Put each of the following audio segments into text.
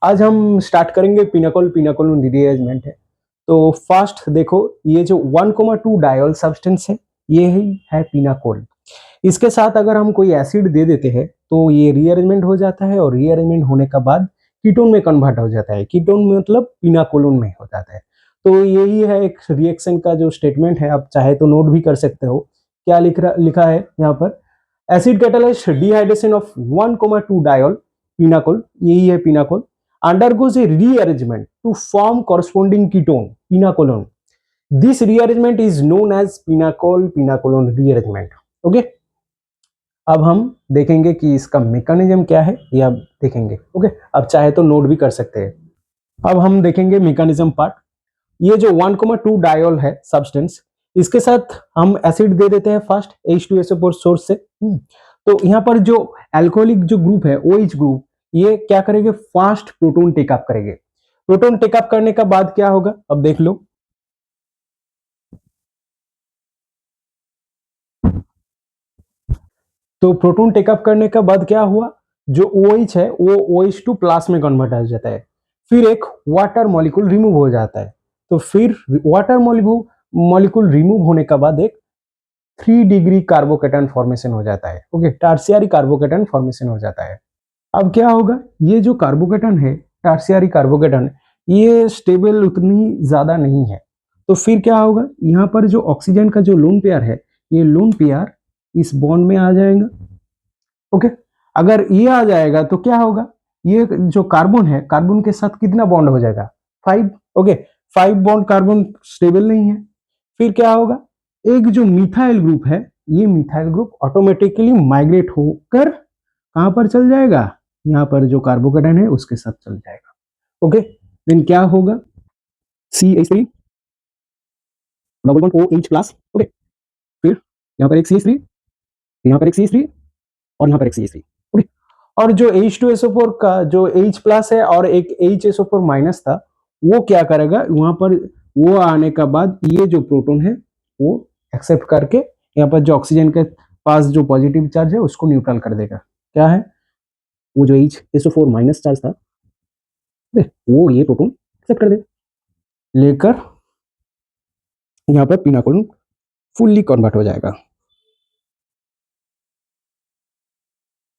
आज हम स्टार्ट करेंगे पिनाकोल रीअरेंजमेंट है। तो फर्स्ट देखो, ये जो 1,2 डायोल सब्सटेंस है, ये ही है पिनाकोल। इसके साथ अगर हम कोई एसिड दे देते हैं तो ये रीअरेंजमेंट हो जाता है, और रीअरेंजमेंट होने के बाद कीटोन में कन्वर्ट हो जाता है। कीटोन मतलब पिनाकोलोन में हो जाता है। तो यही है एक रिएक्शन का जो स्टेटमेंट है, आप चाहे तो नोट भी कर सकते हो। क्या लिखा है यहाँ पर, acid catalysed dehydration of 1,2 diol pinacol, यही है pinacol, undergoes a rearrangement to form corresponding ketone pinacolone. This rearrangement is known as pinacolone rearrangement. Okay, अब हम देखेंगे कि इसका मैकेनिज्म क्या है, ये अब देखेंगे। ओके, अब चाहे तो नोट भी कर सकते हैं। अब हम देखेंगे मैकेनिज्म पार्ट। ये जो 1,2 डायोल है सब्सटेंस, इसके साथ हम एसिड दे देते हैं फर्स्ट H2SO4 सोर्स से। तो यहाँ पर जो अल्कोहलिक जो ग्रुप है OH ग्रुप, ये क्या करेंगे, फास्ट प्रोटॉन टेकअप करेंगे। प्रोटॉन टेकअप करने का बाद क्या होगा, अब देख लो। तो प्रोटॉन टेकअप करने का बाद क्या हुआ, जो OH है वो OH2 प्लस में कन्वर्ट हो जाता है। फिर एक वाटर मॉलिक्यूल रिमूव हो जाता है। तो फिर वाटर मॉलिक्यूल रिमूव होने का बाद एक 3 डिग्री कार्बोकेटन फॉर्मेशन हो जाता है। ओके, टर्शियरी कार्बोकेटन फॉर्मेशन हो जाता है। अब क्या होगा, ये जो कार्बोकेटन है, टर्शियरी कार्बोकेटन, ये स्टेबल उतनी ज्यादा नहीं है। तो फिर क्या होगा, यहाँ पर जो ऑक्सीजन का जो लोन पेयर है, ये लोन पेयर इस बॉन्ड में आ जाएगा। ओके, अगर ये आ जाएगा तो क्या होगा, ये जो कार्बन है, कार्बन के साथ कितना बॉन्ड हो जाएगा, 5। ओके, 5 बॉन्ड, कार्बन स्टेबल नहीं है। फिर क्या होगा, एक जो मिथाइल ग्रुप है, ये मिथाइल ग्रुप ऑटोमेटिकली माइग्रेट होकर कहां पर चल जाएगा, यहाँ पर जो कार्बोकेटन है उसके साथ चल जाएगा। ओके, देन क्या होगा, CH3 double bond OH plus. Okay, फिर यहाँ पर एक CH3, यहाँ पर एक CH3, और यहाँ पर एक CH3। ओके, और जो H2SO4 का जो H प्लस है और एक HSO4 माइनस था, वो क्या करेगा, वहां पर वो आने का बाद ये जो प्रोटॉन है वो एक्सेप्ट करके यहाँ पर जो ऑक्सीजन के पास जो पॉजिटिव चार्ज है उसको न्यूट्रल कर देगा। क्या है, वो जो HSO4 माइनस चार्ज था वो ये प्रोटॉन एक्सेप्ट कर देगा, लेकर यहाँ पर पिनाकोलन फुल्ली कन्वर्ट हो जाएगा।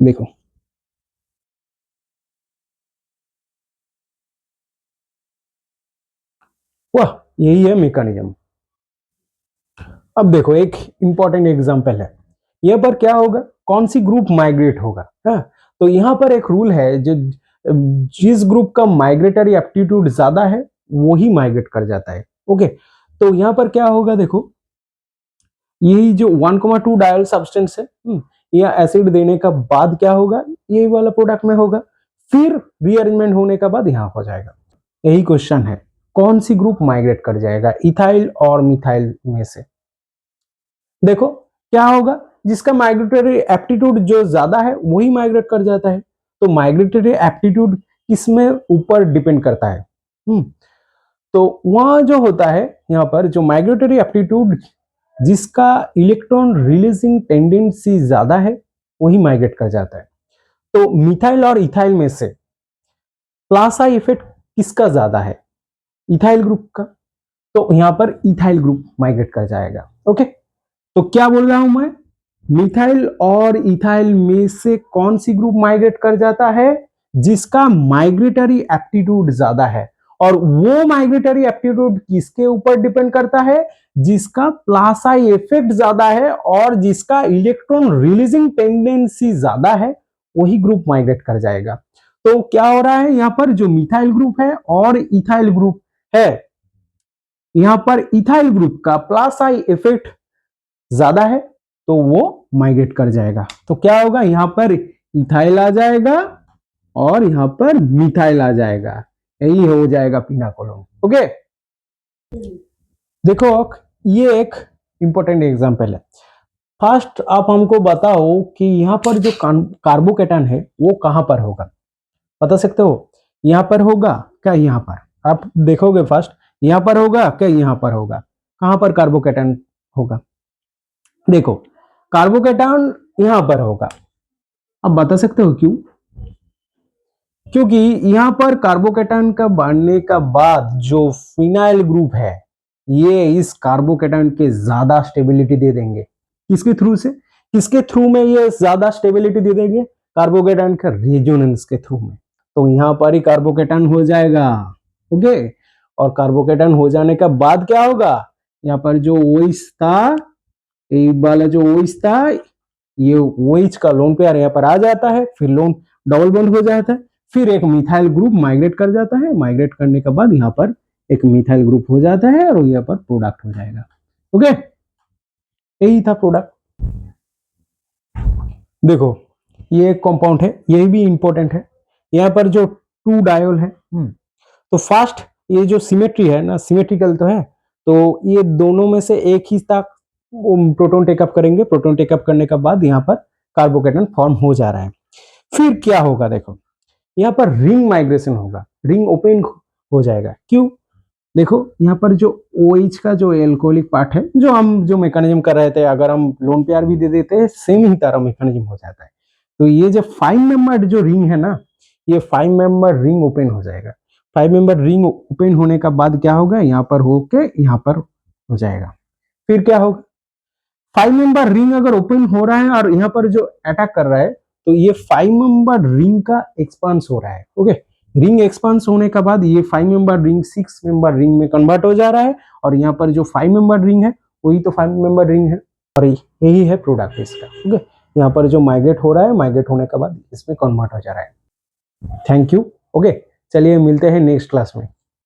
देखो, वाह, यही है मैकेनिज्म। अब देखो, एक इंपॉर्टेंट एग्जांपल है। यहाँ पर क्या होगा, कौन सी ग्रुप माइग्रेट होगा। हाँ, तो यहाँ पर एक रूल है, जो जिस ग्रुप का माइग्रेटरी एप्टीट्यूड ज्यादा है वही माइग्रेट कर जाता है। ओके, तो यहाँ पर क्या होगा, देखो यही जो 1,2 डायल सब्सटेंस है, यह एसिड देने का बाद क्या होगा, यही वाला प्रोडक्ट में होगा। फिर रीअरेंजमेंट होने का बाद यहाँ हो जाएगा। यही क्वेश्चन है, कौन सी ग्रुप माइग्रेट कर जाएगा इथाइल और मिथाइल में से। देखो क्या होगा, जिसका माइग्रेटरी एप्टीट्यूड जो ज्यादा है वही माइग्रेट कर जाता है। तो माइग्रेटरी एप्टीट्यूड किसमें ऊपर डिपेंड करता है, तो वहां जो होता है, यहाँ पर जो माइग्रेटरी एप्टीट्यूड जिसका इलेक्ट्रॉन रिलीजिंग टेंडेंसी ज्यादा है वही माइग्रेट कर जाता है। तो मिथाइल और इथाइल में से प्लासा इफेक्ट किसका ज्यादा है, इथाइल ग्रुप का। तो यहाँ पर इथाइल ग्रुप माइग्रेट कर जाएगा। ओके, तो क्या बोल रहा हूं मैं, मिथाइल और इथाइल में से कौन सी ग्रुप माइग्रेट कर जाता है, जिसका माइग्रेटरी एप्टीट्यूड ज्यादा है। और वो माइग्रेटरी एप्टीट्यूड किसके ऊपर डिपेंड करता है, जिसका प्लासा इफेक्ट ज्यादा है और जिसका इलेक्ट्रॉन रिलीजिंग टेंडेंसी ज्यादा है, वही ग्रुप माइग्रेट कर जाएगा। तो क्या हो रहा है, यहाँ पर जो मिथाइल ग्रुप है और इथाइल ग्रुप है, यहाँ पर इथाइल ग्रुप का प्लासा इफेक्ट ज्यादा है तो वो माइग्रेट कर जाएगा। तो क्या होगा, यहाँ पर इथाइल आ जाएगा और यहाँ पर मिथाइल आ जाएगा, यही हो जाएगा पिनाकोलोन। ओके, देखो ये एक इंपॉर्टेंट एग्जांपल है। फर्स्ट आप हमको बताओ कि यहाँ पर जो कार्बोकेटन है वो कहां पर होगा, बता सकते हो। यहाँ पर होगा क्या, यहाँ पर आप देखोगे फर्स्ट, यहाँ पर होगा क्या, यहाँ पर होगा, कहां पर कार्बोकेटन होगा। देखो, कार्बोकेटन यहां पर होगा। अब बता सकते हो क्यों, क्योंकि यहाँ पर कार्बोकेटायन का बांधने का बाद जो फिनाइल ग्रुप है ये इस कार्बोकेटायन के ज्यादा स्टेबिलिटी दे देंगे। किसके थ्रू से, किसके थ्रू में ये ज्यादा स्टेबिलिटी दे देंगे, कार्बोकेटायन का रेजोनेंस के थ्रू में। तो यहाँ पर ही कार्बोकेटायन हो जाएगा। ओके, और कार्बोकेटायन हो जाने का बाद क्या होगा, यहाँ पर जो OH था, एक वाला जो OH था, ये OH का लोन पेयर यहाँ पर आ जाता है, फिर लोन डबल बॉन्ड हो जाता है, फिर एक मिथाइल ग्रुप माइग्रेट कर जाता है, माइग्रेट करने के बाद यहाँ पर एक मिथाइल ग्रुप हो जाता है और यहाँ पर प्रोडक्ट हो जाएगा। ओके, यही था प्रोडक्ट। देखो ये एक कंपाउंड है, ये भी इंपॉर्टेंट है। यहाँ पर जो 2 डायोल है, तो फर्स्ट ये जो सिमेट्री है ना, सिमेट्रिकल तो है, तो ये दोनों में से एक ही तक प्रोटॉन टेकअप करेंगे। प्रोटॉन टेकअप करने के बाद यहाँ पर कार्बोकेटायन फॉर्म हो जा रहा है। फिर क्या होगा, देखो यहाँ पर रिंग माइग्रेशन होगा, रिंग ओपन हो जाएगा। क्यों, देखो यहाँ पर जो OH का जो एल्कोहलिक पार्ट है, जो हम जो मैकेनिज्म कर रहे थे, अगर हम लोन पेयर भी दे देते हैं सेम ही तरह मैकेनिज्म हो जाता है। तो ये जो 5 मेंबर जो रिंग है ना, ये 5 मेंबर रिंग ओपन हो जाएगा। 5 मेंबर रिंग ओपन होने का बाद क्या होगा, यहाँ पर होके यहाँ पर हो जाएगा। फिर क्या होगा, 5 मेंबर रिंग अगर ओपन हो रहा है और यहाँ पर जो अटैक कर रहा है, तो ये 5 मेंबर रिंग का एक्सपांस हो रहा है। ओके, रिंग एक्सपांस होने के बाद ये 5 मेंबर रिंग 6 मेंबर रिंग में कन्वर्ट हो जा रहा है, और यहाँ पर जो 5 मेंबर रिंग है वही तो 5 मेंबर रिंग है, और यही है प्रोडक्ट इसका। ओके, यहाँ पर जो माइग्रेट हो रहा है, माइग्रेट होने के बाद इसमें कन्वर्ट हो जा रहा है। Thank you. ओके, चलिए मिलते हैं नेक्स्ट क्लास में।